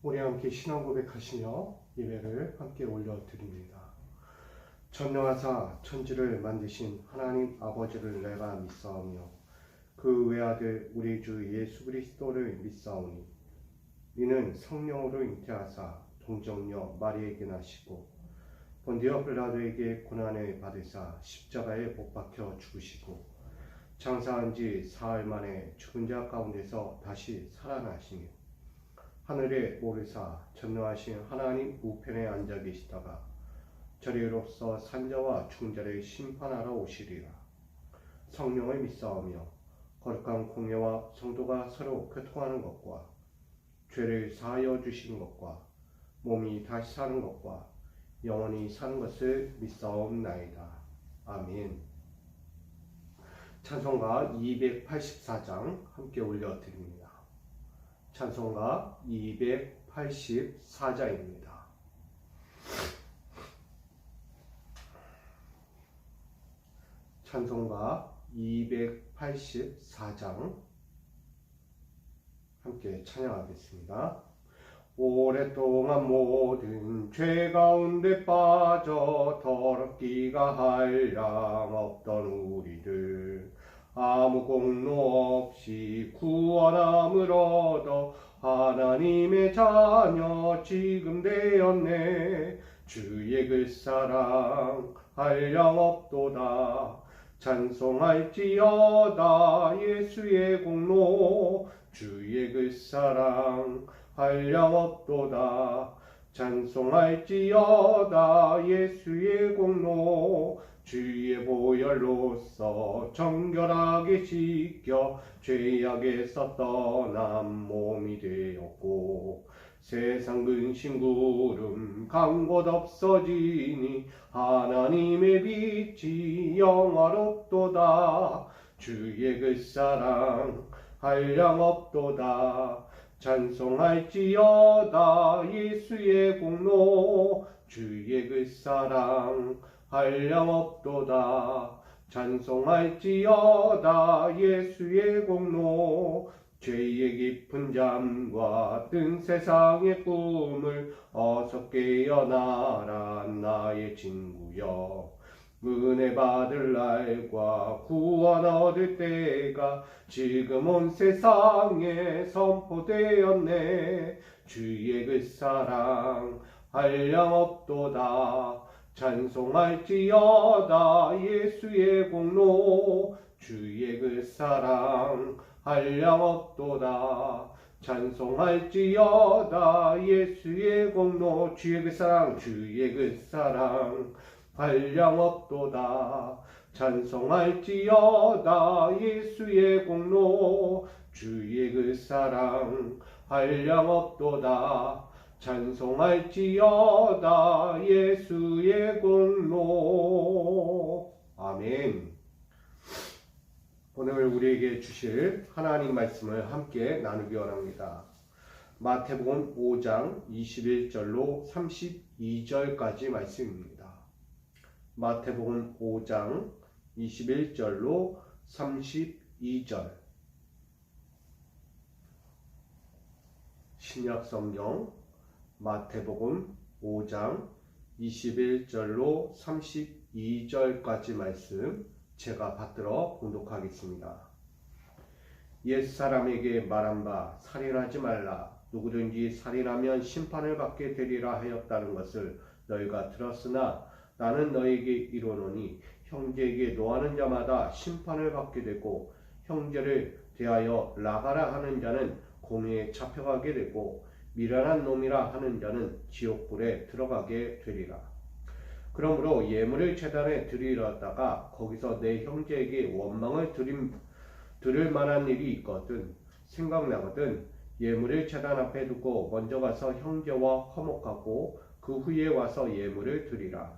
우리 함께 신앙 고백하시며 예배를 함께 올려드립니다. 전능하사 천지를 만드신 하나님 아버지를 내가 믿사오며 그 외아들 우리 주 예수 그리스도를 믿사오니 이는 성령으로 잉태하사 동정녀 마리에게 나시고 본디오 빌라도에게 고난을 받으사 십자가에 못 박혀 죽으시고 장사한 지 사흘 만에 죽은 자 가운데서 다시 살아나시며 하늘에 오르사 전능하신 하나님 우편에 앉아 계시다가 저리로서 산자와 죽은 자를 심판하러 오시리라. 성령을 믿사오며 거룩한 공예와 성도가 서로 교통하는 것과 죄를 사하여 주시는 것과 몸이 다시 사는 것과 영원히 사는 것을 믿사옵나이다. 아멘. 찬송가 284장 함께 올려드립니다. 찬송가 284장입니다. 찬송가 284장 함께 찬양하겠습니다. 오랫동안 모든 죄 가운데 빠져 더럽기가 한량 없던 우리들 아무 공로 없이 구원함을 얻어 하나님의 자녀 지금 되었네. 주의 그 사랑 한량 없도다. 찬송할지어다 예수의 공로 주의 그 사랑 한량 없도다. 찬송할지어다 예수의 공로 주의 보혈로서 정결하게 씻겨 죄악에서 떠난 몸이 되었고 세상 근심 구름 간 곳 없어지니 하나님의 빛이 영화롭도다. 주의 그 사랑 한량 없도다. 찬송할지어다 예수의 공로 주의 그 사랑 한량 없도다. 찬송할지어다 예수의 공로 죄의 깊은 잠과 뜬 세상의 꿈을 어서 깨어나라 나의 친구여. 은혜 받을 날과 구원 얻을 때가 지금 온 세상에 선포되었네. 주의 그 사랑 한량 없도다. 찬송할지어다 예수의 공로 주의 그 사랑 한량 없도다. 찬송할지어다 예수의 공로 주의 그 사랑 주의 그 사랑 한량 없도다. 찬송할지어다 예수의 공로 주의 그 사랑 한량 없도다. 찬송할지어다 예수의 공로. 아멘. 오늘 우리에게 주실 하나님 말씀을 함께 나누기 원합니다. 마태복음 5장 21절로 32절까지 말씀입니다. 마태복음 5장 21절로 32절. 신약성경 마태복음 5장 21절로 32절까지 말씀 제가 받들어 봉독하겠습니다. 옛사람에게 말한 바 살인하지 말라. 누구든지 살인하면 심판을 받게 되리라 하였다는 것을 너희가 들었으나 나는 너희에게 이르노니 형제에게 노하는 자마다 심판을 받게 되고 형제를 대하여 나가라 하는 자는 공회에 잡혀가게 되고 미련한 놈이라 하는 자는 지옥불에 들어가게 되리라. 그러므로 예물을 제단에 드리려다가 거기서 내 형제에게 원망을 들을 만한 일이 있거든 생각나거든 예물을 제단 앞에 두고 먼저 가서 형제와 화목하고 그 후에 와서 예물을 드리라.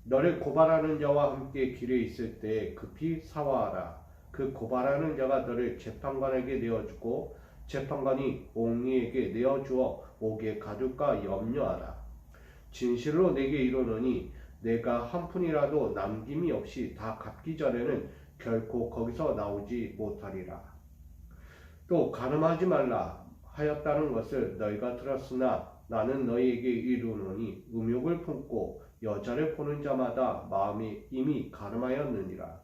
너를 고발하는 자와 함께 길에 있을 때 급히 사화하라. 그 고발하는 자가 너를 재판관에게 내어주고 재판관이 옹리에게 내어주어 옥에 가둘까 염려하라. 진실로 내게 이르노니 내가 한 푼이라도 남김이 없이 다 갚기 전에는 결코 거기서 나오지 못하리라. 또 간음하지 말라 하였다는 것을 너희가 들었으나 나는 너희에게 이르노니 음욕을 품고 여자를 보는 자마다 마음이 이미 가늠하였느니라.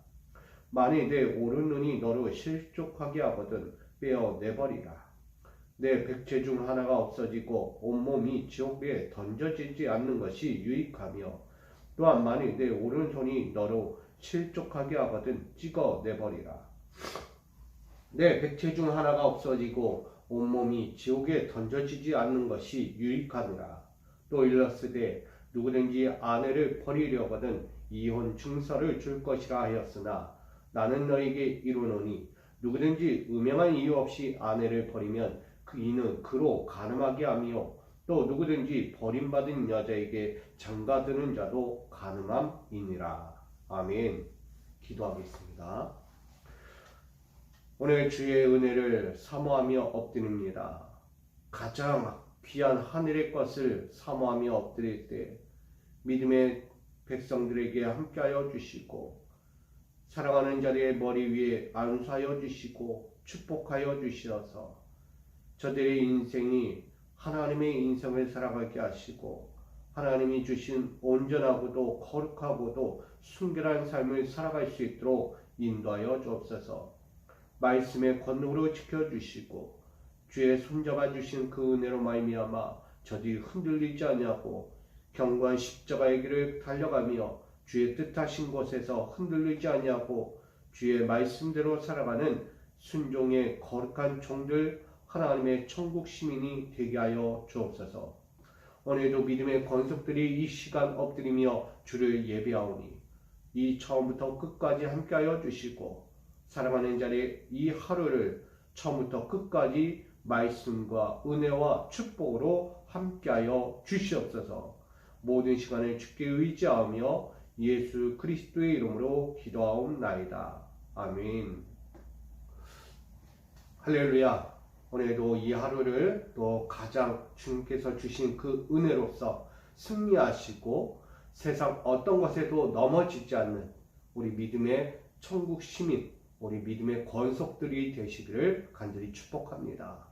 만일 내 오른눈이 너로 실족하게 하거든 빼어내버리라. 내 백체 중 하나가 없어지고 온몸이 지옥에 던져지지 않는 것이 유익하며 또한 만일 내 오른손이 너로 실족하게 하거든 찍어내버리라. 내 백체 중 하나가 없어지고 온몸이 지옥에 던져지지 않는 것이 유익하니라. 또 일렀으되 누구든지 아내를 버리려거든 이혼 증서를 줄 것이라 하였으나 나는 너에게 이르노니 누구든지 음행한 이유 없이 아내를 버리면 그 이는 그로 간음하게 하며 또 누구든지 버림받은 여자에게 장가드는 자도 간음함이니라. 아멘. 기도하겠습니다. 오늘 주의 은혜를 사모하며 엎드립니다. 가장 귀한 하늘의 것을 사모하며 엎드릴 때 믿음의 백성들에게 함께하여 주시고 사랑하는 자리의 머리 위에 안수하여 주시고 축복하여 주시어서 저들의 인생이 하나님의 인생을 살아가게 하시고 하나님이 주신 온전하고도 거룩하고도 순결한 삶을 살아갈 수 있도록 인도하여 주옵소서. 말씀의 권능으로 지켜주시고 주의 손잡아 주신 그 은혜로 말미암아 저들이 흔들리지 아니하고 경고한 십자가의 길을 달려가며 주의 뜻하신 곳에서 흔들리지 아니하고 주의 말씀대로 살아가는 순종의 거룩한 종들 하나님의 천국 시민이 되게 하여 주옵소서. 오늘도 믿음의 권속들이 이 시간 엎드리며 주를 예배하오니 이 처음부터 끝까지 함께하여 주시고 사랑하는 자리에 이 하루를 처음부터 끝까지 말씀과 은혜와 축복으로 함께하여 주시옵소서. 모든 시간을 주께 의지하며 예수 그리스도의 이름으로 기도하옵나이다. 아멘. 할렐루야. 오늘도 이 하루를 또 가장 주님께서 주신 그 은혜로서 승리하시고 세상 어떤 것에도 넘어지지 않는 우리 믿음의 천국 시민, 우리 믿음의 권속들이 되시기를 간절히 축복합니다.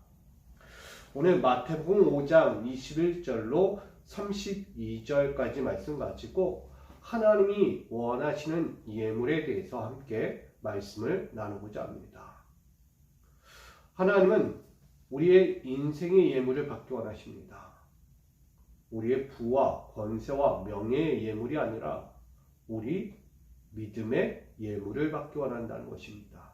오늘 마태복음 5장 21절로 32절까지 말씀 가지고 하나님이 원하시는 예물에 대해서 함께 말씀을 나누고자 합니다. 하나님은 우리의 인생의 예물을 받기 원하십니다. 우리의 부와 권세와 명예의 예물이 아니라 우리 믿음의 예물을 받기 원한다는 것입니다.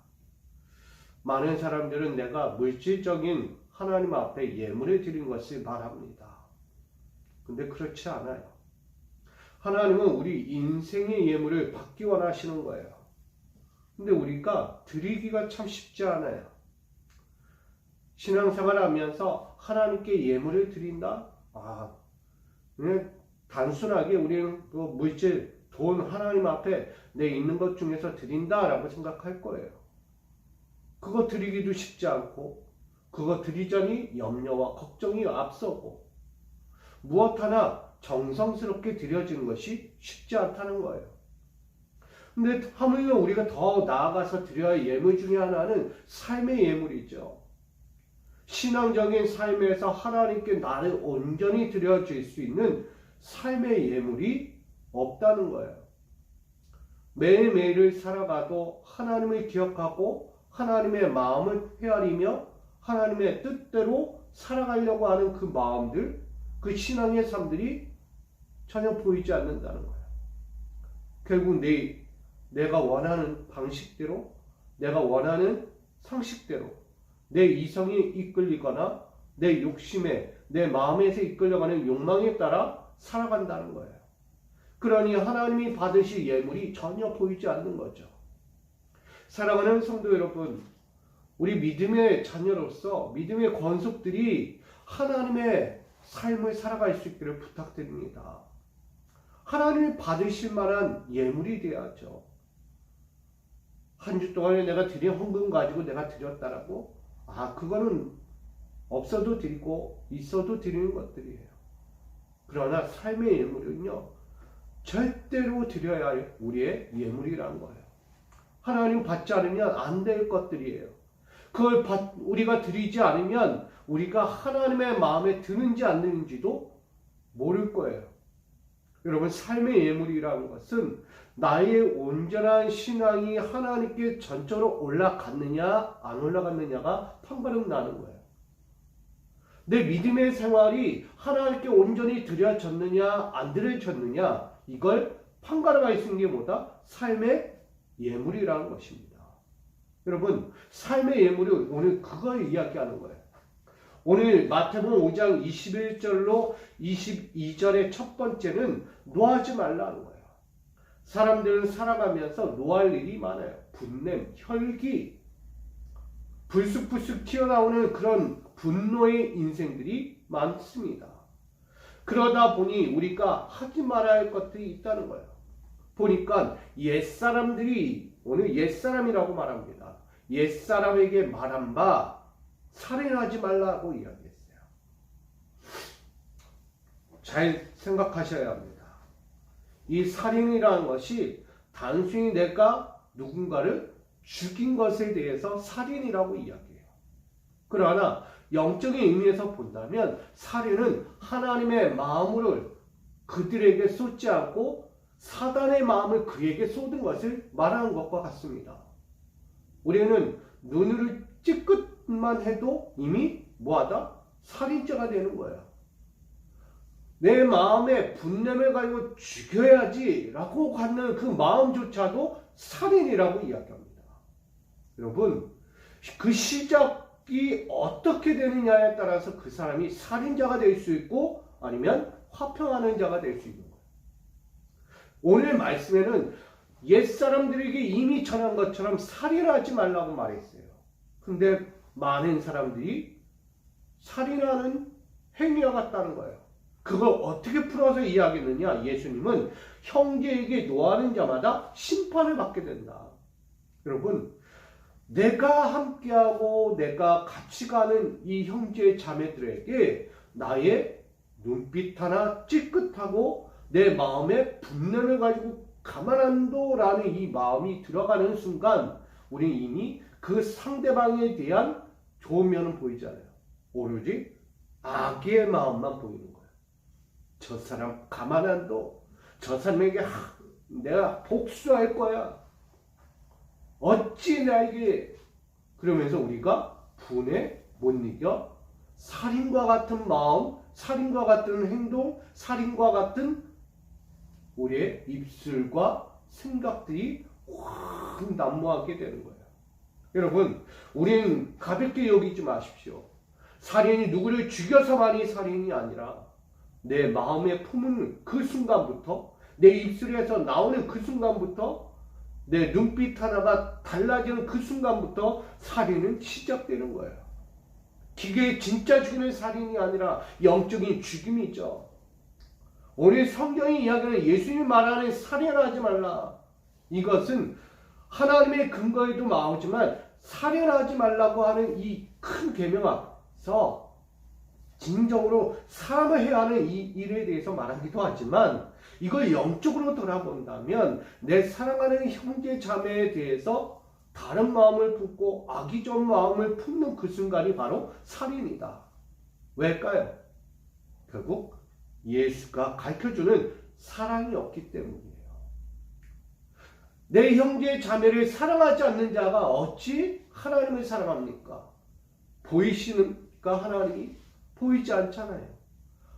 많은 사람들은 내가 물질적인 하나님 앞에 예물을 드린 것을 말합니다. 근데 그렇지 않아요. 하나님은 우리 인생의 예물을 받기 원하시는 거예요. 근데 우리가 드리기가 참 쉽지 않아요. 신앙생활을 하면서 하나님께 예물을 드린다? 그냥 단순하게 우리는 그 물질, 돈 하나님 앞에 내 있는 것 중에서 드린다라고 생각할 거예요. 그거 드리기도 쉽지 않고 그거 드리자니 염려와 걱정이 앞서고 무엇 하나 정성스럽게 드려지는 것이 쉽지 않다는 거예요. 근데 하물며 우리가 더 나아가서 드려야 할 예물 중에 하나는 삶의 예물이죠. 신앙적인 삶에서 하나님께 나를 온전히 드려질 수 있는 삶의 예물이 없다는 거예요. 매일매일을 살아가도 하나님을 기억하고 하나님의 마음을 헤아리며 하나님의 뜻대로 살아가려고 하는 그 마음들, 그 신앙의 삶들이 전혀 보이지 않는다는 거예요. 결국 내가 원하는 방식대로, 내가 원하는 상식대로 내 이성이 이끌리거나 내 욕심에, 내 마음에서 이끌려가는 욕망에 따라 살아간다는 거예요. 그러니 하나님이 받으실 예물이 전혀 보이지 않는 거죠. 사랑하는 성도 여러분, 우리 믿음의 자녀로서 믿음의 권속들이 하나님의 삶을 살아갈 수 있기를 부탁드립니다. 하나님이 받으실 만한 예물이 되어야죠. 한 주 동안에 내가 드린 헌금 가지고 내가 드렸다라고? 그거는 없어도 드리고 있어도 드리는 것들이에요. 그러나 삶의 예물은요, 절대로 드려야 할 우리의 예물이라는 거예요. 하나님 받지 않으면 안 될 것들이에요. 그걸 우리가 드리지 않으면 우리가 하나님의 마음에 드는지 안 드는지도 모를 거예요. 여러분, 삶의 예물이라는 것은 나의 온전한 신앙이 하나님께 전적으로 올라갔느냐 안 올라갔느냐가 판가름 나는 거예요. 내 믿음의 생활이 하나님께 온전히 드려졌느냐 안 드려졌느냐, 이걸 판가름할 수 있는 게 뭐다? 삶의 예물이라는 것입니다. 여러분, 삶의 예물은 오늘 그걸 이야기하는 거예요. 오늘 마태복음 5장 21절로 22절의 첫 번째는 노하지 말라는 거예요. 사람들은 살아가면서 노할 일이 많아요. 분냄, 혈기, 불쑥불쑥 튀어나오는 그런 분노의 인생들이 많습니다. 그러다 보니 우리가 하지 말아야 할 것들이 있다는 거예요. 보니까 옛사람들이, 오늘 옛사람이라고 말합니다. 옛사람에게 말한 바 살인하지 말라고 이야기했어요. 잘 생각하셔야 합니다. 이 살인이라는 것이 단순히 내가 누군가를 죽인 것에 대해서 살인이라고 이야기해요. 그러나 영적인 의미에서 본다면 살인은 하나님의 마음을 그들에게 쏟지 않고 사단의 마음을 그에게 쏟은 것을 말하는 것과 같습니다. 우리는 눈을 찌끗만 해도 이미 뭐하다? 살인죄가 되는 거예요. 내 마음에 분냄을 가지고 죽여야지 라고 갖는 그 마음조차도 살인이라고 이야기합니다. 여러분, 그 시작이 어떻게 되느냐에 따라서 그 사람이 살인자가 될 수 있고 아니면 화평하는 자가 될 수 있는 거예요. 오늘 말씀에는 옛사람들에게 이미 전한 것처럼 살인하지 말라고 말했어요. 근데 많은 사람들이 살인하는 행위와 같다는 거예요. 그걸 어떻게 풀어서 이야기했느냐? 예수님은 형제에게 노하는 자마다 심판을 받게 된다. 여러분, 내가 함께하고 내가 같이 가는 이 형제 자매들에게 나의 눈빛 하나 찌끗하고 내 마음에 분냄을 가지고 가만 안 둬라는 이 마음이 들어가는 순간 우리는 이미 그 상대방에 대한 좋은 면은 보이잖아요. 오로지 악의 마음만 보이는 거예요. 저 사람 가만 안 둬. 저 사람에게 내가 복수할 거야. 어찌 나에게. 그러면서 우리가 분에 못 이겨 살인과 같은 마음, 살인과 같은 행동, 살인과 같은 우리의 입술과 생각들이 확 난무하게 되는 거예요. 여러분, 우리는 가볍게 여기지 마십시오. 살인이 누구를 죽여서만이 살인이 아니라 내 마음에 품은 그 순간부터, 내 입술에서 나오는 그 순간부터, 내 눈빛 하나가 달라지는 그 순간부터 살인은 시작되는 거예요. 기계에 진짜 죽이는 살인이 아니라 영적인 죽임이죠. 오늘 성경이 이야기하는 예수님이 말하는 살인하지 말라. 이것은 하나님의 근거에도 나오지만 살인하지 말라고 하는 이 큰 계명 앞에서 진정으로 사람을 해야 하는 이 일에 대해서 말하기도 하지만 이걸 영적으로 돌아본다면 내 사랑하는 형제 자매에 대해서 다른 마음을 품고 악의적 마음을 품는 그 순간이 바로 살인이다. 왜일까요? 결국 예수가 가르쳐주는 사랑이 없기 때문이에요. 내 형제 자매를 사랑하지 않는 자가 어찌 하나님을 사랑합니까? 보이시는가 하나님이? 보이지 않잖아요.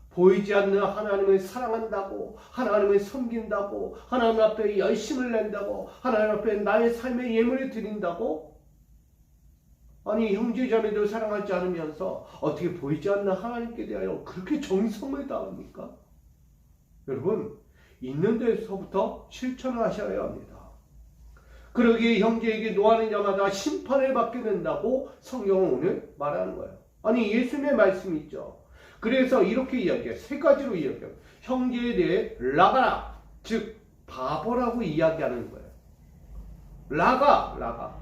보이지 않는 하나님을 사랑한다고, 하나님을 섬긴다고, 하나님 앞에 열심을 낸다고, 하나님 앞에 나의 삶의 예물을 드린다고? 아니, 형제자매들 사랑하지 않으면서 어떻게 보이지 않는 하나님께 대하여 그렇게 정성을 다합니까? 여러분, 있는 데서부터 실천을 하셔야 합니다. 그러기에 형제에게 노하는 자마다 심판을 받게 된다고 성경은 오늘 말하는 거예요. 아니, 예수님의 말씀이 있죠. 그래서 이렇게 이야기해요. 세 가지로 이야기해요. 형제에 대해 라가라, 즉 바보라고 이야기하는 거예요. 라가.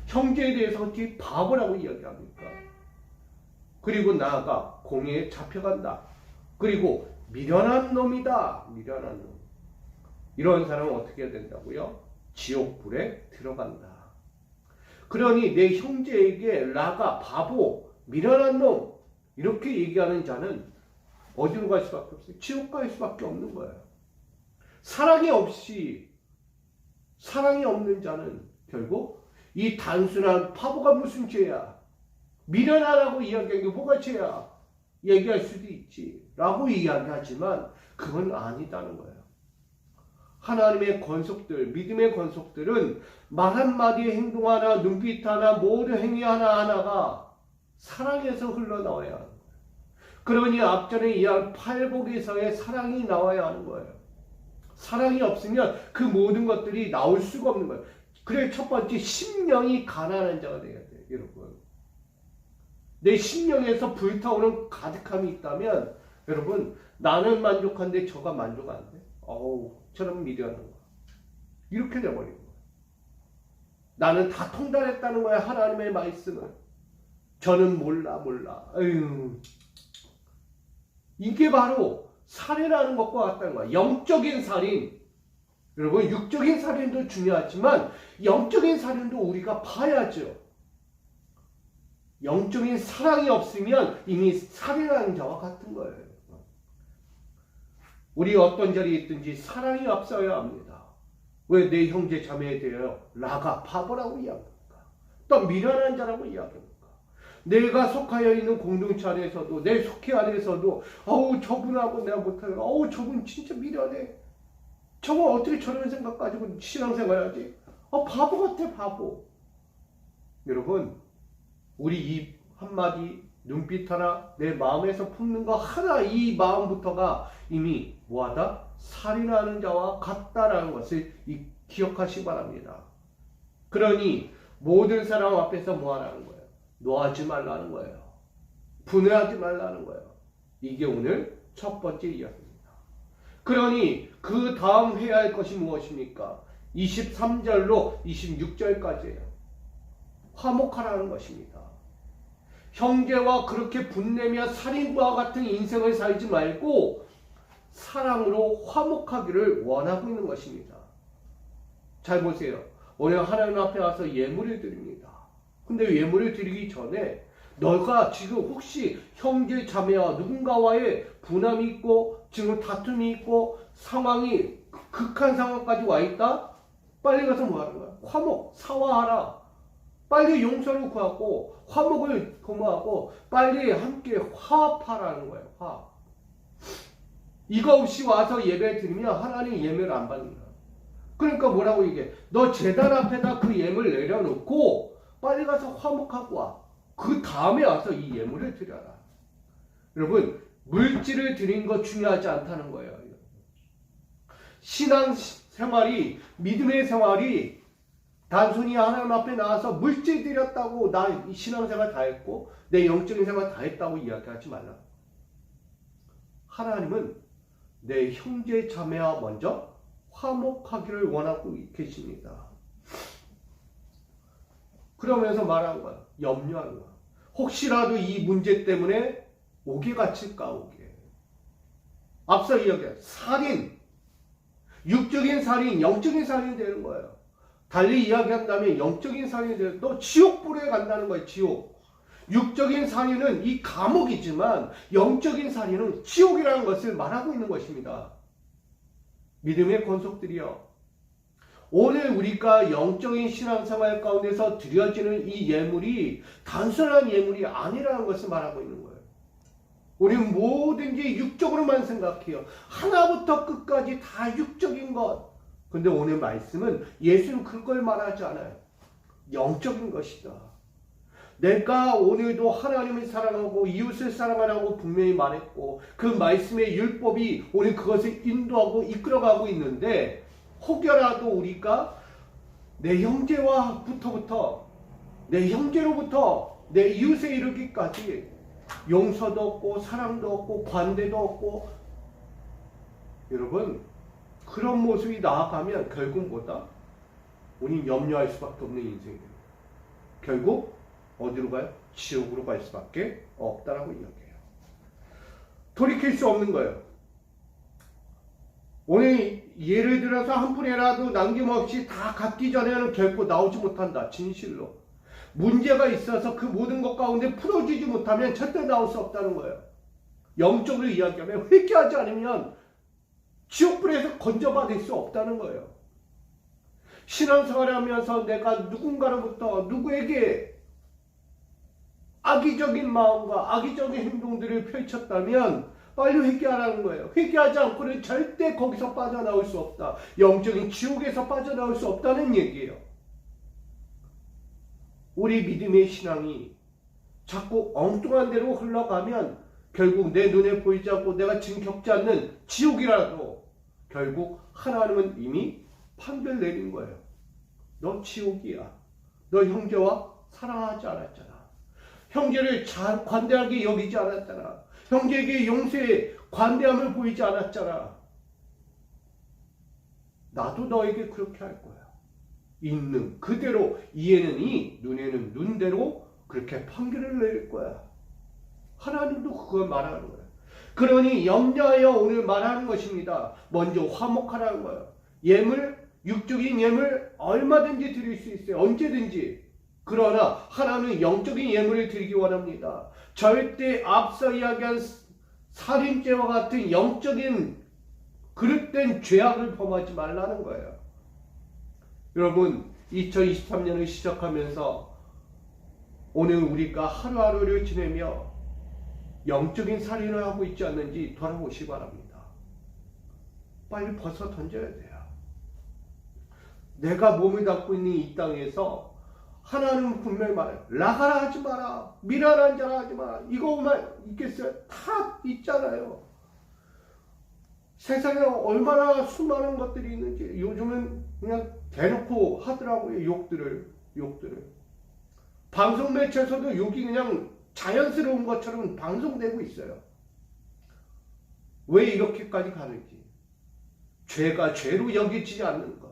형제에 대해서 어떻게 바보라고 이야기합니까? 그리고 나아가 공회에 잡혀간다. 그리고 미련한 놈이다. 미련한 놈. 이런 사람은 어떻게 해야 된다고요? 지옥불에 들어간다. 그러니 내 형제에게 라가, 바보, 미련한 놈 이렇게 얘기하는 자는 어디로 갈 수밖에 없어요? 지옥 갈 수밖에 없는 거예요. 사랑이 없는 자는 결국 이 단순한 바보가 무슨 죄야? 미련하라고 이야기하는 게 뭐가 죄야? 얘기할 수도 있지 라고 이야기하지만 그건 아니다는 거예요. 하나님의 권속들, 믿음의 권속들은 말 한마디, 행동 하나, 눈빛 하나, 모든 행위 하나하나가 사랑에서 흘러나와야 하는 거예요. 그러니 앞전에 이야기한 팔복에서의 사랑이 나와야 하는 거예요. 사랑이 없으면 그 모든 것들이 나올 수가 없는 거예요. 그래 첫 번째 심령이 가난한 자가 돼야 돼요. 여러분, 내 심령에서 불타오르는 가득함이 있다면 여러분, 나는 만족한데 저가 만족 안 돼. 저런 미련한 거. 이렇게 돼버리는 거예요. 나는 다 통달했다는 거야. 하나님의 말씀을. 저는 몰라. 이게 바로 살인하는 것과 같다는 거야. 영적인 살인. 여러분, 육적인 살인도 중요하지만 영적인 살인도 우리가 봐야죠. 영적인 사랑이 없으면 이미 살인하는 자와 같은 거예요. 우리 어떤 자리에 있든지 사랑이 앞서야 합니다. 왜 내 형제 자매에 대하여 라가 바보라고 이야기합니까? 또 미련한 자라고 이야기합니까? 내가 속하여 있는 공동체 안에서도 내 속해 안에서도 저분하고 내가 못해요. 저분 진짜 미련해. 저분 어떻게 저런 생각 가지고 신앙생활 하지? 바보 같아 바보. 여러분, 우리 입 한마디, 눈빛 하나, 내 마음에서 품는 거 하나, 이 마음부터가 이미 뭐하다? 살인하는 자와 같다라는 것을 기억하시기 바랍니다. 그러니 모든 사람 앞에서 뭐하라는 거예요? 노하지 말라는 거예요. 분해하지 말라는 거예요. 이게 오늘 첫 번째 이야기입니다. 그러니 그 다음 해야 할 것이 무엇입니까? 23절로 26절까지예요. 화목하라는 것입니다. 형제와 그렇게 분내며 살인과 같은 인생을 살지 말고 사랑으로 화목하기를 원하고 있는 것입니다. 잘 보세요. 오늘 하나님 앞에 와서 예물을 드립니다. 근데 예물을 드리기 전에 너가 지금 혹시 형제 자매와 누군가와의 분함이 있고 지금 다툼이 있고 상황이 극한 상황까지 와 있다? 빨리 가서 뭐 하는 거야? 화목, 사화하라. 빨리 용서를 구하고 화목을 도모하고 빨리 함께 화합하라는 거예요. 화합. 이거 없이 와서 예배 드리면 하나님 예배를 안 받는다. 그러니까 뭐라고 얘기해? 너 제단 앞에다 그 예물 내려놓고 빨리 가서 화목하고 와. 그 다음에 와서 이 예물을 드려라. 여러분, 물질을 드린 거 중요하지 않다는 거예요. 신앙생활이, 믿음의 생활이 단순히 하나님 앞에 나와서 물질 드렸다고 나 신앙생활 다 했고 내 영적인 생활 다 했다고 이야기하지 말라. 하나님은 내 형제 자매와 먼저 화목하기를 원하고 계십니다. 그러면서 말한 거야. 염려하는 거야. 혹시라도 이 문제 때문에 옥에 갇힐까 옥에. 앞서 이야기한 살인, 육적인 살인, 영적인 살인이 되는 거예요. 달리 이야기한다면 영적인 살인이 되면 또 지옥불에 간다는 거예요. 지옥. 육적인 살인은 이 감옥이지만 영적인 살인은 지옥이라는 것을 말하고 있는 것입니다. 믿음의 권속들이여, 오늘 우리가 영적인 신앙생활 가운데서 드려지는 이 예물이 단순한 예물이 아니라는 것을 말하고 있는 거예요. 우리는 뭐든지 육적으로만 생각해요. 하나부터 끝까지 다 육적인 것. 근데 오늘 말씀은 예수는 그걸 말하지 않아요. 영적인 것이다. 내가 오늘도 하나님을 사랑하고 이웃을 사랑하라고 분명히 말했고 그 말씀의 율법이 오늘 그것을 인도하고 이끌어가고 있는데 혹여라도 우리가 내 형제와부터 내 형제로부터 내 이웃에 이르기까지 용서도 없고 사랑도 없고 관대도 없고, 여러분 그런 모습이 나아가면 결국 뭐다? 우린 염려할 수밖에 없는 인생이에요. 결국 어디로 가요? 지옥으로 갈 수밖에 없다라고 이야기해요. 돌이킬 수 없는 거예요. 오늘 예를 들어서 한 푼이라도 남김없이 다 갚기 전에는 결코 나오지 못한다. 진실로. 문제가 있어서 그 모든 것 가운데 풀어주지 못하면 절대 나올 수 없다는 거예요. 영적으로 이야기하면 회개하지 않으면 지옥불에서 건져받을 수 없다는 거예요. 신앙생활을 하면서 내가 누군가로부터 누구에게 악의적인 마음과 악의적인 행동들을 펼쳤다면 빨리 회개하라는 거예요. 회개하지 않고는 절대 거기서 빠져나올 수 없다. 영적인 지옥에서 빠져나올 수 없다는 얘기예요. 우리 믿음의 신앙이 자꾸 엉뚱한 데로 흘러가면 결국 내 눈에 보이지 않고 내가 지금 겪지 않는 지옥이라도 결국 하나님은 이미 판결 내린 거예요. 너 지옥이야. 너 형제와 사랑하지 않았잖아. 형제를 잘 관대하게 여기지 않았잖아. 형제에게 용서에 관대함을 보이지 않았잖아. 나도 너에게 그렇게 할 거야. 있는 그대로 이에는 이, 눈에는 눈대로 그렇게 판결을 내릴 거야. 하나님도 그걸 말하는 거예요. 그러니 염려하여 오늘 말하는 것입니다. 먼저 화목하라는 거예요. 예물, 육적인 예물 얼마든지 드릴 수 있어요. 언제든지. 그러나 하나님은 영적인 예물을 드리기 원합니다. 절대 앞서 이야기한 살인죄와 같은 영적인 그릇된 죄악을 범하지 말라는 거예요. 여러분, 2023년을 시작하면서 오늘 우리가 하루하루를 지내며 영적인 살인을 하고 있지 않는지 돌아보시기 바랍니다. 빨리 벗어 던져야 돼요. 내가 몸을 닫고 있는 이 땅에서 하나님은 분명히 말해요. 나가라 하지 마라. 미련한 자라 하지 마라. 이거만 있겠어요? 다 있잖아요. 세상에 얼마나 수많은 것들이 있는지 요즘은 그냥 대놓고 하더라고요. 욕들을. 방송 매체에서도 욕이 그냥 자연스러운 것처럼 방송되고 있어요. 왜 이렇게까지 가는지. 죄가 죄로 여겨지지 않는 것.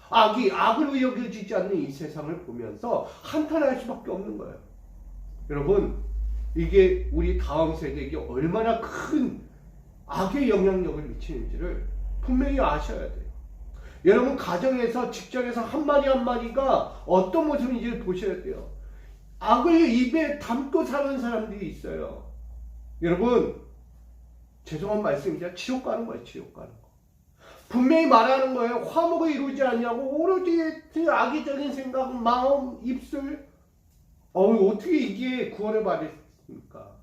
악이 악으로 여겨지지 않는 이 세상을 보면서 한탄할 수밖에 없는 거예요. 여러분, 이게 우리 다음 세대에게 얼마나 큰 악의 영향력을 미치는지를 분명히 아셔야 돼요. 여러분, 가정에서, 직장에서 한마디 한마디가 어떤 모습인지를 보셔야 돼요. 악을 입에 담고 사는 사람들이 있어요. 여러분, 죄송한 말씀이지만 지옥 가는 거예요. 지옥 가는 거. 분명히 말하는 거예요. 화목을 이루지 않냐고. 오로지 악의적인 생각, 마음, 입술. 어떻게 이게 구원을 받습니까?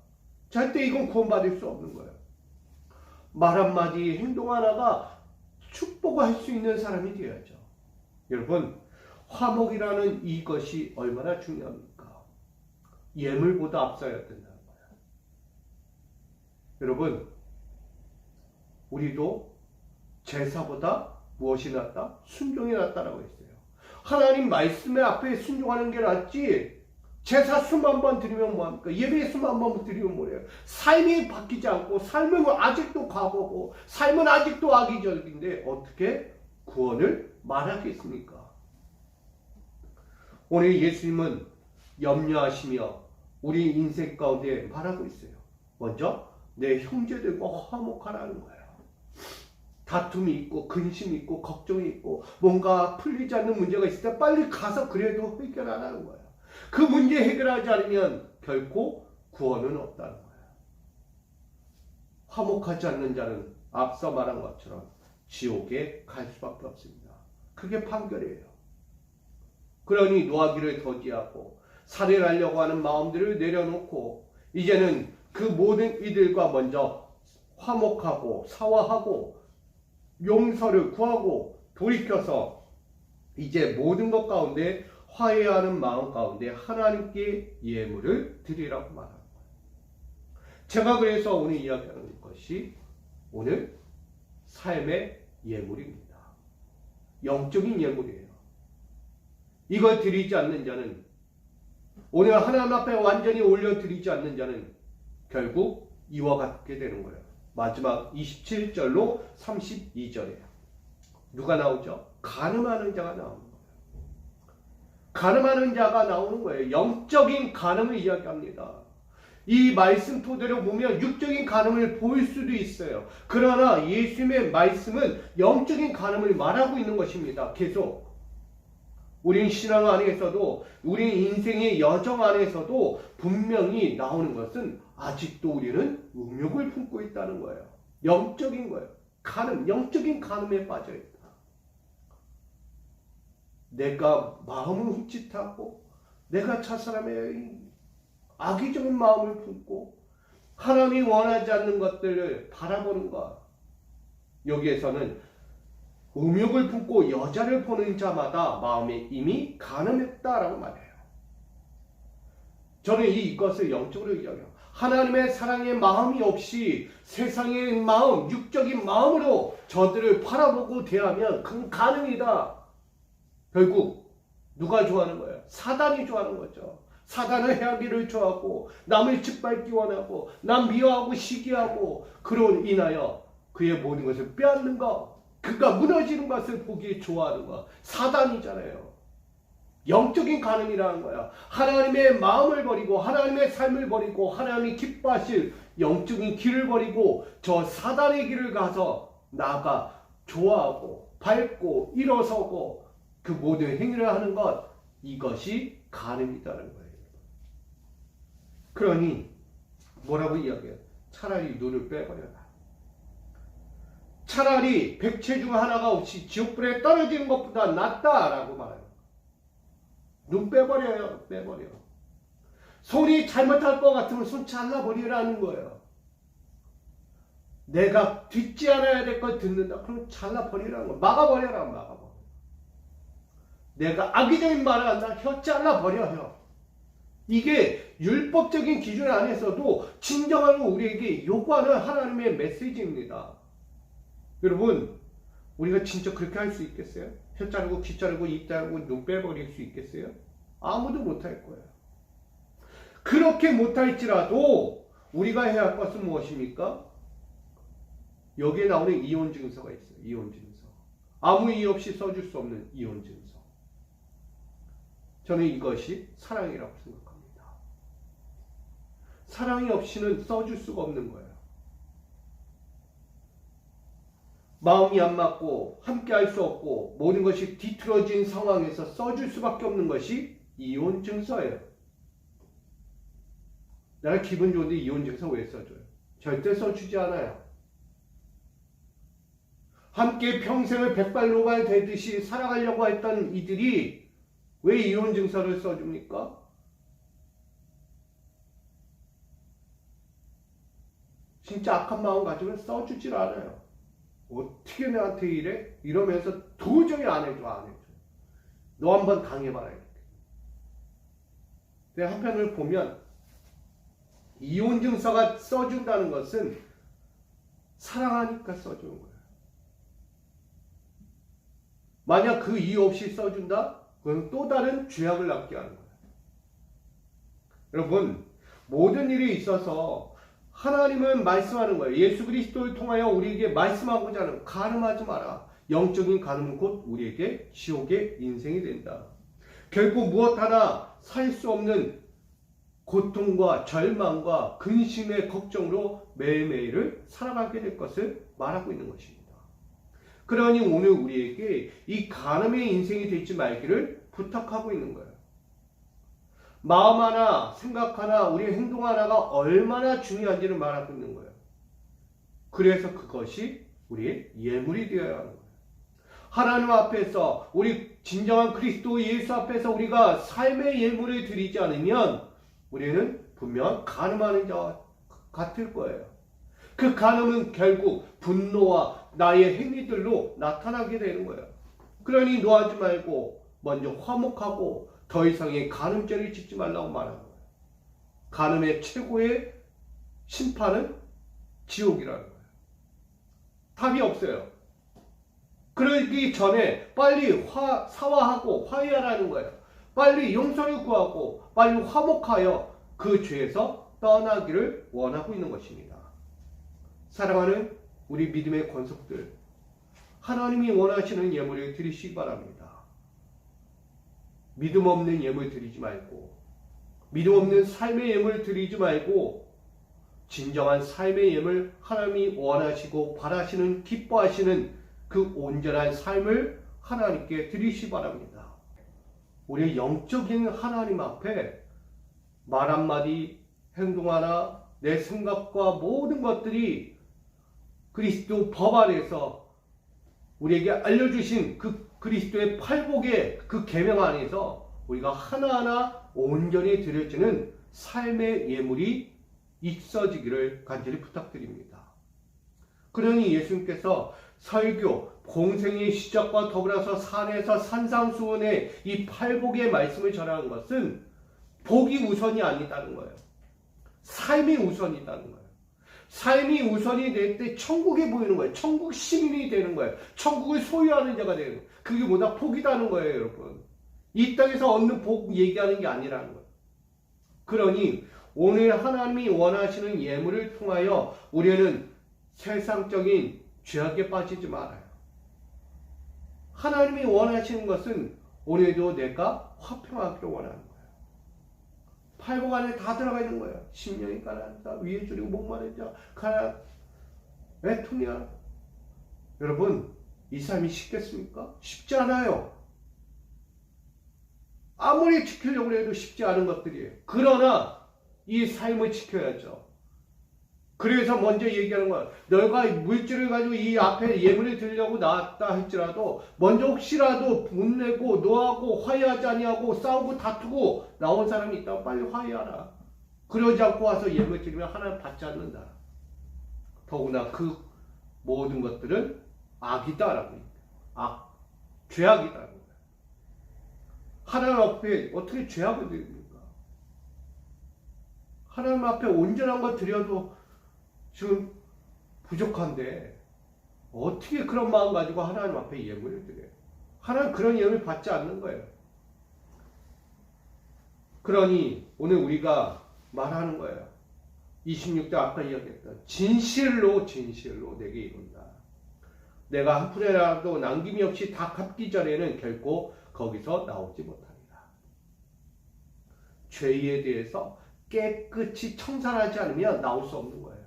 절대 이건 구원받을 수 없는 거예요. 말 한마디, 행동 하나가 축복을 할 수 있는 사람이 되어야죠. 여러분, 화목이라는 이것이 얼마나 중요합니까? 예물보다 앞서야 된다는 거예요. 여러분, 우리도 제사보다 무엇이 낫다? 순종이 낫다라고 했어요. 하나님 말씀에 앞에 순종하는 게 낫지 제사 수만 번 드리면 뭐합니까? 예배 수만 번 드리면 뭐예요? 삶이 바뀌지 않고 삶은 아직도 과거고 삶은 아직도 악의적인데 어떻게 구원을 말하겠습니까? 오늘 예수님은 염려하시며 우리 인생 가운데 말하고 있어요. 먼저 내 형제들과 화목하라는 거예요. 다툼이 있고 근심이 있고 걱정이 있고 뭔가 풀리지 않는 문제가 있을 때 빨리 가서 그래도 해결하라는 거예요. 그 문제 해결하지 않으면 결코 구원은 없다는 거예요. 화목하지 않는 자는 앞서 말한 것처럼 지옥에 갈 수밖에 없습니다. 그게 판결이에요. 그러니 노하기를 더디하고 살해하려고 하는 마음들을 내려놓고 이제는 그 모든 이들과 먼저 화목하고 사화하고 용서를 구하고 돌이켜서 이제 모든 것 가운데 화해하는 마음 가운데 하나님께 예물을 드리라고 말하는 거예요. 제가 그래서 오늘 이야기하는 것이 오늘 삶의 예물입니다. 영적인 예물이에요. 이걸 드리지 않는 자는 오늘 하나님 앞에 완전히 올려드리지 않는 자는 결국 이와 같게 되는 거예요. 마지막 27절로 32절이에요. 누가 나오죠? 간음하는 자가 나오는 거예요. 간음하는 자가 나오는 거예요. 영적인 간음을 이야기합니다. 이 말씀 토대로 보면 육적인 간음을 보일 수도 있어요. 그러나 예수님의 말씀은 영적인 간음을 말하고 있는 것입니다. 계속 우린 신앙 안에서도 우리 인생의 여정 안에서도 분명히 나오는 것은 아직도 우리는 음욕을 품고 있다는 거예요. 영적인 거예요. 영적인 간음에 빠져 있다. 내가 마음을 흠칫하고 내가 첫사람의 악의적인 마음을 품고 하나님이 원하지 않는 것들을 바라보는 것. 여기에서는 음욕을 품고 여자를 보는 자마다 마음에 이미 간음했다라고 말해요. 저는 이것을 영적으로 여겨요. 하나님의 사랑의 마음이 없이 세상의 마음, 육적인 마음으로 저들을 바라보고 대하면 그건 간음이다. 결국 누가 좋아하는 거예요? 사단이 좋아하는 거죠. 사단은 해하기를 좋아하고 남을 짓밟기 원하고 남 미워하고 시기하고 그로 인하여 그의 모든 것을 빼앗는 것, 그가 무너지는 것을 보기 좋아하는 것, 사단이잖아요. 영적인 간음이라는 거야. 하나님의 마음을 버리고 하나님의 삶을 버리고 하나님이 기뻐하실 영적인 길을 버리고 저 사단의 길을 가서 나가 좋아하고 밟고 일어서고 그 모든 행위를 하는 것, 이것이 간음이다는 거예요. 그러니 뭐라고 이야기해요? 차라리 눈을 빼버려라. 차라리 백체 중 하나가 없이 지옥불에 떨어지는 것보다 낫다라고 말해요. 눈 빼버려요. 빼버려. 손이 잘못할 것 같으면 손 잘라버리라는 거예요. 내가 듣지 않아야 될 걸 듣는다. 그럼 잘라버리라는 거예요. 막아버려라. 막아버려. 내가 악의적인 말을 한다. 혀 잘라버려. 혀. 이게 율법적인 기준 안에서도 진정한 우리에게 요구하는 하나님의 메시지입니다. 여러분, 우리가 진짜 그렇게 할 수 있겠어요? 혀 자르고 귀 자르고 입 자르고 눈 빼버릴 수 있겠어요? 아무도 못할 거예요. 그렇게 못할지라도 우리가 해야 할 것은 무엇입니까? 여기에 나오는 이혼 증서가 있어요. 이혼 증서. 아무 이유 없이 써줄 수 없는 이혼 증서. 저는 이것이 사랑이라고 생각합니다. 사랑이 없이는 써줄 수가 없는 거예요. 마음이 안 맞고 함께 할 수 없고 모든 것이 뒤틀어진 상황에서 써줄 수밖에 없는 것이 이혼 증서예요. 내가 기분 좋은데 이혼 증서 왜 써줘요? 절대 써주지 않아요. 함께 평생을 백발노발 되듯이 살아가려고 했던 이들이 왜 이혼 증서를 써줍니까? 진짜 악한 마음 가지면 써주질 않아요. 어떻게 나한테 이래? 이러면서 도저히 안 해줘, 안 해줘. 너 한번 당해봐라. 이렇게. 근데 한편을 보면 이혼 증서가 써준다는 것은 사랑하니까 써주는 거예요. 만약 그 이유 없이 써준다? 그건 또 다른 죄악을 낳게 하는 거예요. 여러분, 모든 일이 있어서 하나님은 말씀하는 거예요. 예수 그리스도를 통하여 우리에게 말씀하고자 하는, 간음하지 마라. 영적인 간음은 곧 우리에게 지옥의 인생이 된다. 결국 무엇 하나 살 수 없는 고통과 절망과 근심의 걱정으로 매일매일을 살아가게 될 것을 말하고 있는 것입니다. 그러니 오늘 우리에게 이 간음의 인생이 되지 말기를 부탁하고 있는 거예요. 마음 하나, 생각 하나, 우리의 행동 하나가 얼마나 중요한지를 말하고 있는 거예요. 그래서 그것이 우리의 예물이 되어야 하는 거예요. 하나님 앞에서, 우리 진정한 그리스도 예수 앞에서 우리가 삶의 예물을 드리지 않으면 우리는 분명 간음하는 자와 같을 거예요. 그 간음은 결국 분노와 나의 행위들로 나타나게 되는 거예요. 그러니 노하지 말고 먼저 화목하고 더 이상의 간음죄를 짓지 말라고 말하는 거예요. 간음의 최고의 심판은 지옥이라는 거예요. 답이 없어요. 그러기 전에 빨리 사과하고 화해하라는 거예요. 빨리 용서를 구하고 빨리 화목하여 그 죄에서 떠나기를 원하고 있는 것입니다. 사랑하는 우리 믿음의 권속들, 하나님이 원하시는 예물을 드리시기 바랍니다. 믿음 없는 예물 드리지 말고, 믿음 없는 삶의 예물 드리지 말고, 진정한 삶의 예물, 하나님이 원하시고 바라시는, 기뻐하시는 그 온전한 삶을 하나님께 드리시기 바랍니다. 우리의 영적인 하나님 앞에 말 한마디, 행동 하나, 내 생각과 모든 것들이 그리스도 법 안에서 우리에게 알려주신 그 그리스도의 팔복의 그 계명 안에서 우리가 하나하나 온전히 드려지는 삶의 예물이 있어지기를 간절히 부탁드립니다. 그러니 예수님께서 설교, 공생의 시작과 더불어서 산에서 산상수훈의 이 팔복의 말씀을 전하는 것은 복이 우선이 아니다는 거예요. 삶이 우선이다는 거예요. 삶이 우선이 될 때 천국에 보이는 거예요. 천국 시민이 되는 거예요. 천국을 소유하는 자가 되는 거예요. 그게 뭐다? 복이라는 거예요, 여러분. 이 땅에서 얻는 복 얘기하는 게 아니라는 거예요. 그러니 오늘 하나님이 원하시는 예물을 통하여 우리는 세상적인 죄악에 빠지지 말아요. 하나님이 원하시는 것은 오늘도 내가 화평하기를 원하는 거예요. 팔복 안에 다 들어가 있는 거예요. 심령이 가라앉아 자, 위에 줄이고 목마른 자 가라 애통이야. 여러분, 이 삶이 쉽겠습니까? 쉽지 않아요. 아무리 지키려고 해도 쉽지 않은 것들이에요. 그러나 이 삶을 지켜야죠. 그래서 먼저 얘기하는 거야. 너가 물질을 가지고 이 앞에 예물을 드리려고 나왔다 할지라도 먼저 혹시라도 분내고 노하고 화해하지 아니하고 싸우고 다투고 나온 사람이 있다면 빨리 화해하라. 그러지 않고 와서 예물 드리면 하나님 받지 않는다. 더구나 그 모든 것들은 악이다라고. 죄악이다라는 거예요. 하나님 앞에 어떻게 죄악을 드립니까? 하나님 앞에 온전한 거 드려도 지금 부족한데 어떻게 그런 마음 가지고 하나님 앞에 예물을 드려요? 하나님 그런 예물 받지 않는 거예요. 그러니 오늘 우리가 말하는 거예요. 26절 아까 이야기했던 진실로 내게 이룬다. 내가 한 푼이라도 남김이 없이 다 갚기 전에는 결코 거기서 나오지 못합니다. 죄에 대해서 깨끗이 청산하지 않으면 나올 수 없는 거예요.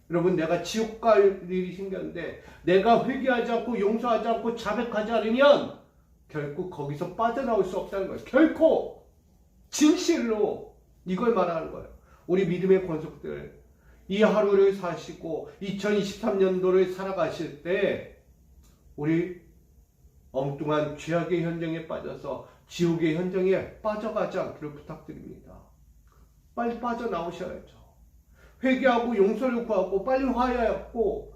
여러분, 내가 지옥 갈 일이 생겼는데 내가 회개하지 않고 용서하지 않고 자백하지 않으면 결국 거기서 빠져나올 수 없다는 거예요. 결코 진실로 이걸 말하는 거예요. 우리 믿음의 권속들, 이 하루를 사시고 2023년도를 살아가실 때 우리 엉뚱한 죄악의 현장에 빠져서 지옥의 현장에 빠져가지 않기를 부탁드립니다. 빨리 빠져나오셔야죠. 회개하고 용서를 구하고 빨리 화해하고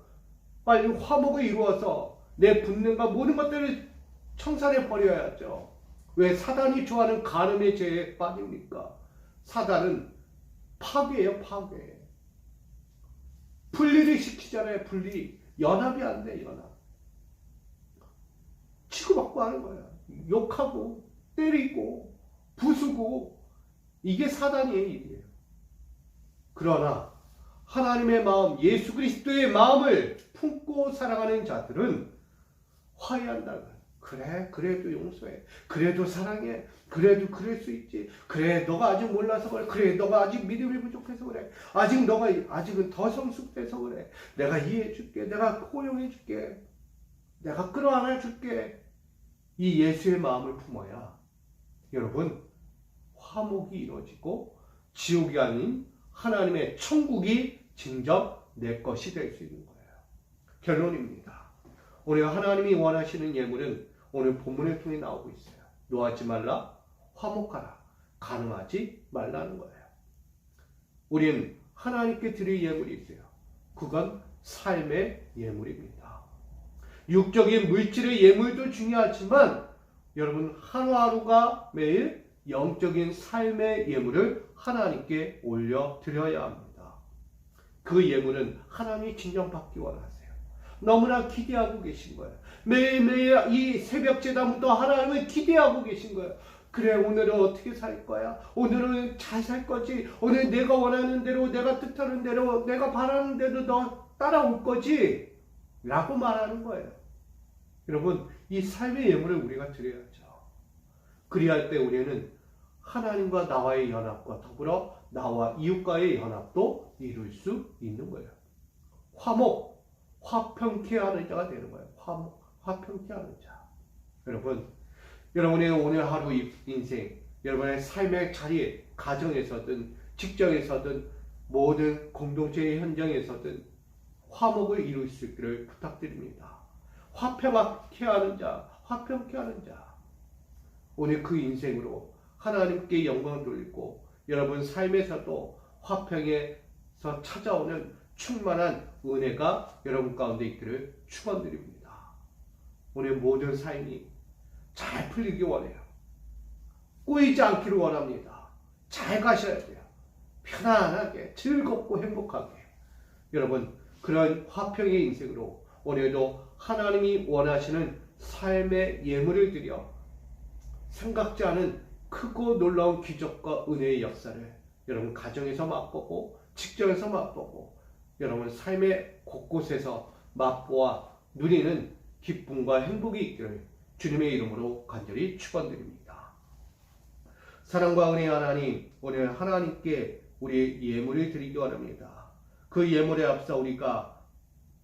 빨리 화목을 이루어서 내 분능과 모든 것들을 청산해 버려야죠. 왜 사단이 좋아하는 간음의 죄에 빠집니까? 사단은 파괴예요, 파괴. 분리를 시키잖아요, 분리. 연합이 안 돼, 연합. 치고받고 하는 거야. 욕하고 때리고 부수고 이게 사단의 일이에요. 그러나 하나님의 마음, 예수 그리스도의 마음을 품고 살아가는 자들은 화해한다. 그래, 그래도 용서해. 그래도 사랑해. 그래도 그럴 수 있지. 그래, 너가 아직 몰라서 그래. 그래, 너가 아직 믿음이 부족해서 그래. 아직은 더 성숙돼서 그래. 내가 이해해줄게. 내가 호용해줄게. 내가 끌어안아줄게. 이 예수의 마음을 품어야 여러분 화목이 이루어지고 지옥이 아닌 하나님의 천국이 직접 내 것이 될 수 있는 거예요. 결론입니다. 오늘 하나님이 원하시는 예물은 오늘 본문을 통해 나오고 있어요. 노하지 말라, 화목하라, 가능하지 말라는 거예요. 우리는 하나님께 드릴 예물이 있어요. 그건 삶의 예물입니다. 육적인 물질의 예물도 중요하지만 여러분 하루하루가 매일 영적인 삶의 예물을 하나님께 올려드려야 합니다. 그 예물은 하나님이 진정받기 원하세요. 너무나 기대하고 계신 거예요. 매일매일 이 새벽 제단부터 하나님을 기대하고 계신 거예요. 그래, 오늘은 어떻게 살 거야? 오늘은 잘 살 거지? 오늘 내가 원하는 대로, 내가 뜻하는 대로, 내가 바라는 대로 너 따라올 거지? 라고 말하는 거예요. 여러분, 이 삶의 예물을 우리가 드려야죠. 그리할 때 우리는 하나님과 나와의 연합과 더불어 나와 이웃과의 연합도 이룰 수 있는 거예요. 화평케 하는 자가 되는 거예요. 화평케 하는 자. 여러분, 여러분의 오늘 하루 인생, 여러분의 삶의 자리, 가정에서든 직장에서든 모든 공동체의 현장에서든 화목을 이룰 수 있기를 부탁드립니다. 화평케 하는 자, 화평케 하는 자. 오늘 그 인생으로 하나님께 영광을 돌리고 여러분 삶에서도 화평에서 찾아오는 충만한 은혜가 여러분 가운데 있기를 축원드립니다. 오늘 모든 삶이 잘 풀리기 원해요. 꼬이지 않기를 원합니다. 잘 가셔야 돼요. 편안하게 즐겁고 행복하게. 여러분 그런 화평의 인생으로 오늘도 하나님이 원하시는 삶의 예물을 드려 생각지 않은 크고 놀라운 기적과 은혜의 역사를 여러분 가정에서 맛보고 직장에서 맛보고 여러분 삶의 곳곳에서 맛보아 누리는 기쁨과 행복이 있기를 주님의 이름으로 간절히 축원드립니다. 사랑과 은혜의 하나님, 오늘 하나님께 우리의 예물을 드리기 원합니다. 그 예물에 앞서 우리가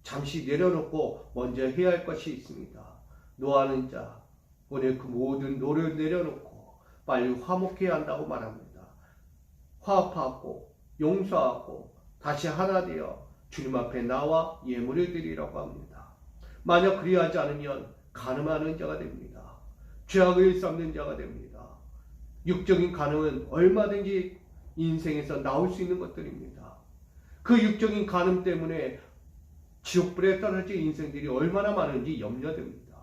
잠시 내려놓고 먼저 해야 할 것이 있습니다. 노하는 자, 오늘 그 모든 노를 내려놓고 빨리 화목해야 한다고 말합니다. 화합하고 용서하고 다시 하나 되어 주님 앞에 나와 예물을 드리라고 합니다. 만약 그리하지 않으면 간음하는 자가 됩니다. 죄악을 썩는 자가 됩니다. 육적인 간음은 얼마든지 인생에서 나올 수 있는 것들입니다. 그 육적인 간음 때문에 지옥불에 떨어질 인생들이 얼마나 많은지 염려됩니다.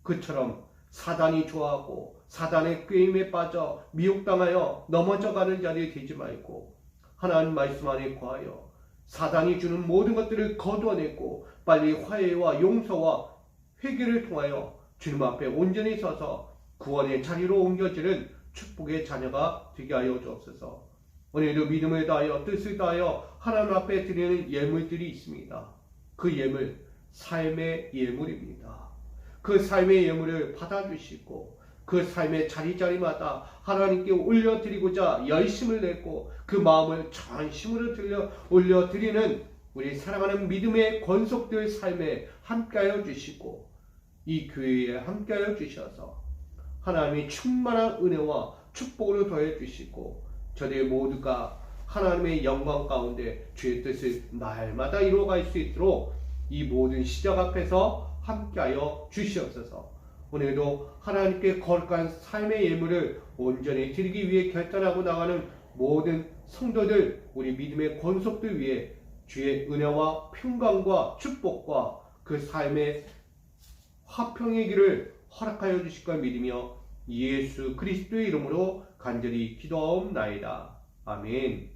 그처럼 사단이 좋아하고 사단의 꾀임에 빠져 미혹당하여 넘어져가는 자리에 되지 말고 하나님 말씀 안에 거하여 사단이 주는 모든 것들을 거두어내고 빨리 화해와 용서와 회개를 통하여 주님 앞에 온전히 서서 구원의 자리로 옮겨지는 축복의 자녀가 되게 하여 주옵소서. 오늘도 믿음을 다하여 뜻을 다하여 하나님 앞에 드리는 예물들이 있습니다. 그 예물, 삶의 예물입니다. 그 삶의 예물을 받아주시고 그 삶의 자리자리마다 하나님께 올려드리고자 열심을 냈고 그 마음을 전심으로 올려드리는 우리 사랑하는 믿음의 권속들 삶에 함께하여 주시고 이 교회에 함께하여 주셔서 하나님이 충만한 은혜와 축복으로 더해 주시고 저희 모두가 하나님의 영광 가운데 주의 뜻을 날마다 이루어갈 수 있도록 이 모든 시작 앞에서 함께하여 주시옵소서. 오늘도 하나님께 거룩한 삶의 예물을 온전히 드리기 위해 결단하고 나가는 모든 성도들, 우리 믿음의 권속들 위해 주의 은혜와 평강과 축복과 그 삶의 화평의 길을 허락하여 주실 걸 믿으며 예수 그리스도의 이름으로 간절히 기도하옵나이다. 아멘.